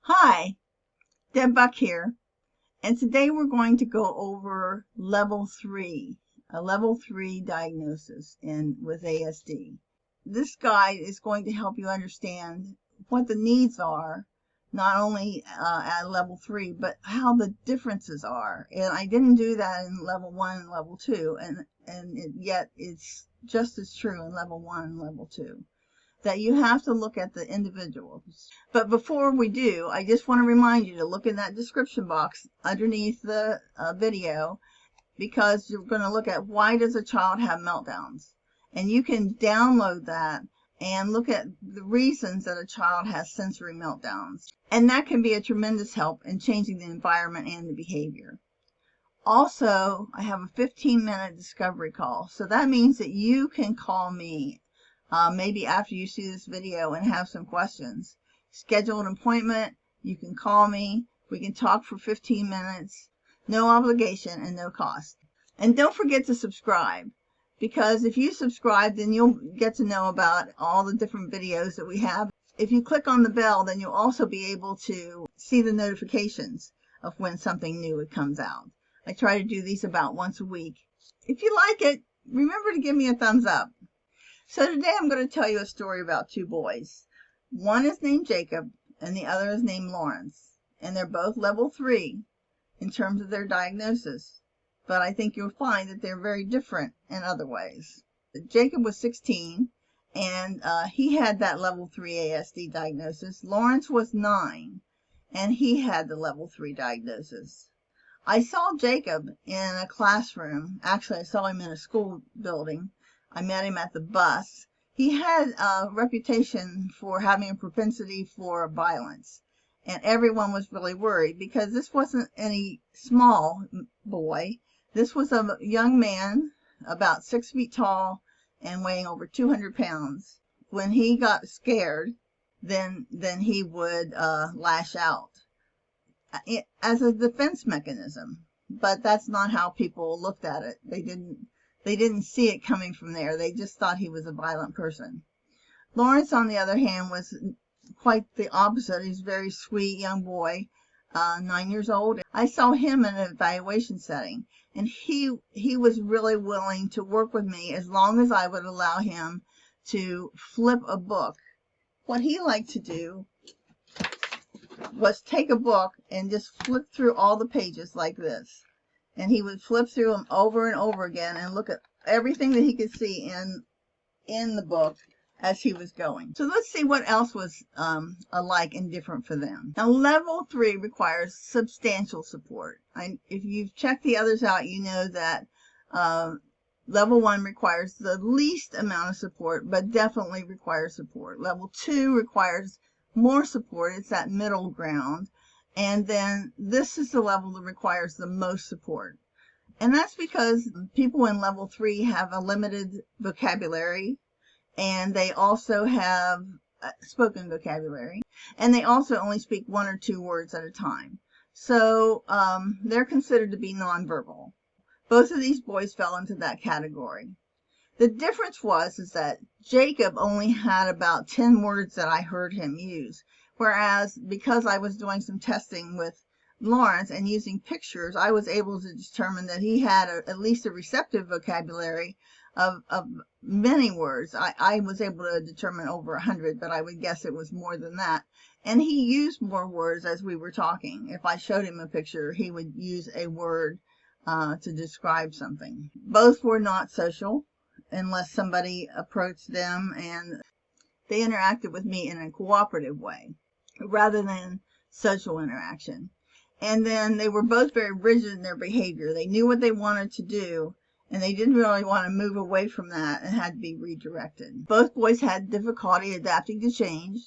Hi, Deb Buck here, and today we're going to go over level 3, a level 3 diagnosis with ASD. This guide is going to help you understand what the needs are, not only at level 3, but how the differences are. And I didn't do that in level 1 and level 2, yet it's just as true in level 1 and level 2. That you have to look at the individuals. But before we do, I just want to remind you to look in that description box underneath the video, because you're going to look at why does a child have meltdowns. And you can download that and look at the reasons that a child has sensory meltdowns. And that can be a tremendous help in changing the environment and the behavior. Also, I have a 15-minute discovery call. So that means that you can call me maybe after you see this video and have some questions. Schedule an appointment. You can call me. We can talk for 15 minutes. No obligation and no cost. And don't forget to subscribe, because if you subscribe, then you'll get to know about all the different videos that we have. If you click on the bell, then you'll also be able to see the notifications of when something new comes out. I try to do these about once a week. If you like it, remember to give me a thumbs up. So today I'm going to tell you a story about two boys. One is named Jacob and the other is named Lawrence. And they're both level 3 in terms of their diagnosis. But I think you'll find that they're very different in other ways. Jacob was 16 and he had that level 3 ASD diagnosis. Lawrence was 9 and he had the level 3 diagnosis. I saw Jacob in a classroom. Actually, I saw him in a school building. I met him at the bus. He had a reputation for having a propensity for violence. And everyone was really worried because this wasn't any small boy. This was a young man about 6 feet tall and weighing over 200 pounds. When he got scared, then he would lash out as a defense mechanism. But that's not how people looked at it. They didn't see it coming from there. They just thought he was a violent person. Lawrence, on the other hand, was quite the opposite. He's a very sweet young boy, 9 years old. I saw him in an evaluation setting, and he was really willing to work with me as long as I would allow him to flip a book. What he liked to do was take a book and just flip through all the pages like this. And he would flip through them over and over again and look at everything that he could see in the book as he was going. So let's see what else was alike and different for them. Now, level 3 requires substantial support. If you've checked the others out, you know that level 1 requires the least amount of support, but definitely requires support. Level 2 requires more support. It's that middle ground. And then this is the level that requires the most support. And that's because people in level 3 have a limited vocabulary, and they also have spoken vocabulary, and they also only speak 1 or 2 words at a time. So they're considered to be nonverbal. Both of these boys fell into that category. The difference is that Jacob only had about 10 words that I heard him use. Whereas, because I was doing some testing with Lawrence and using pictures, I was able to determine that he had at least a receptive vocabulary of many words. I was able to determine over 100, but I would guess it was more than that. And he used more words as we were talking. If I showed him a picture, he would use a word to describe something. Both were not social unless somebody approached them and they interacted with me in a cooperative way, rather than social interaction. And then they were both very rigid in their behavior. They knew what they wanted to do, and they didn't really want to move away from that and had to be redirected. Both boys had difficulty adapting to change,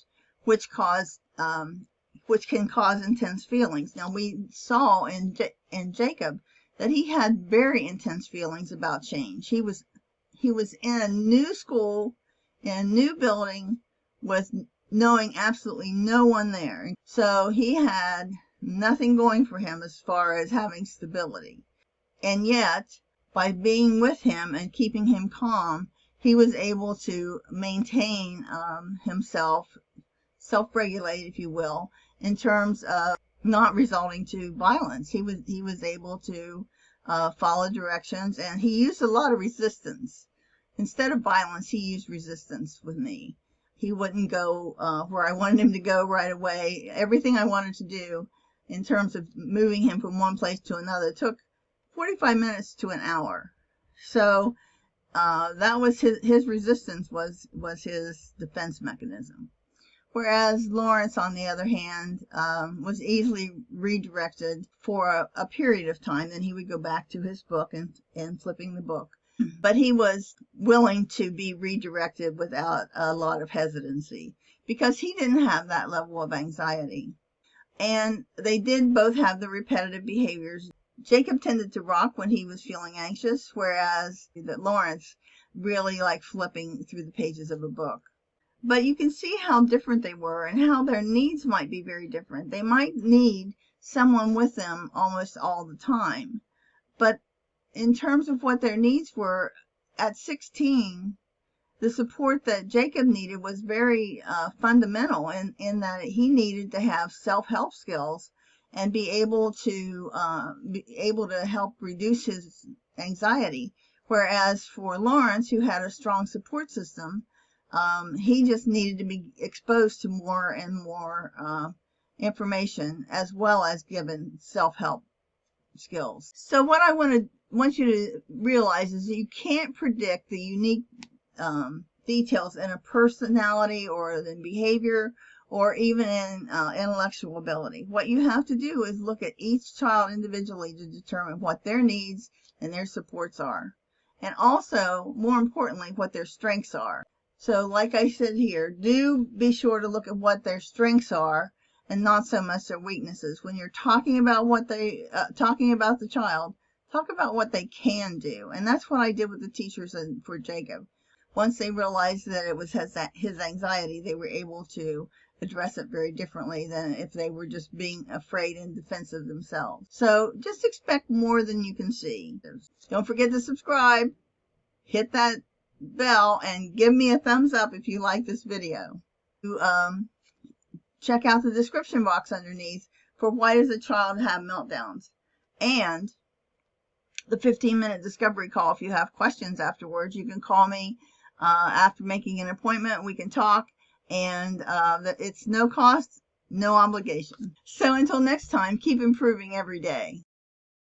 which can cause intense feelings. Now, we saw in Jacob that he had very intense feelings about change. He was in a new school, in a new building, with knowing absolutely no one there. So he had nothing going for him as far as having stability. And yet, by being with him and keeping him calm, he was able to maintain himself self-regulate, if you will, in terms of not resulting to violence. He was able to follow directions, and he used a lot of resistance. Instead of violence, he used resistance with me. He wouldn't go where I wanted him to go right away. Everything I wanted to do in terms of moving him from one place to another took 45 minutes to an hour. So that was his resistance was his defense mechanism. Whereas Lawrence, on the other hand, was easily redirected for a period of time. Then he would go back to his book and flipping the book. But he was willing to be redirected without a lot of hesitancy because he didn't have that level of anxiety. And they did both have the repetitive behaviors. Jacob tended to rock when he was feeling anxious, whereas Lawrence really liked flipping through the pages of a book. But you can see how different they were and how their needs might be very different. They might need someone with them almost all the time. But in terms of what their needs were, at 16, the support that Jacob needed was very fundamental in that he needed to have self-help skills and be able to help reduce his anxiety. Whereas for Lawrence, who had a strong support system, he just needed to be exposed to more and more information, as well as given self-help skills. So what I want you to realize is that you can't predict the unique details in a personality or in behavior or even in intellectual ability. What you have to do is look at each child individually to determine what their needs and their supports are, and also, more importantly, what their strengths are. So like I said here, do be sure to look at what their strengths are and not so much their weaknesses. When you're talking about talking about the child, talk about what they can do. And that's what I did with the teachers and for Jacob. Once they realized that it was his anxiety, they were able to address it very differently than if they were just being afraid and defensive themselves. So just expect more than you can see. Don't forget to subscribe, hit that bell, and give me a thumbs up if you like this video. Check out the description box underneath for why does a child have meltdowns, and the 15-minute discovery call. If you have questions afterwards, you can call me after making an appointment. We can talk, and it's no cost, no obligation. So until next time, keep improving every day.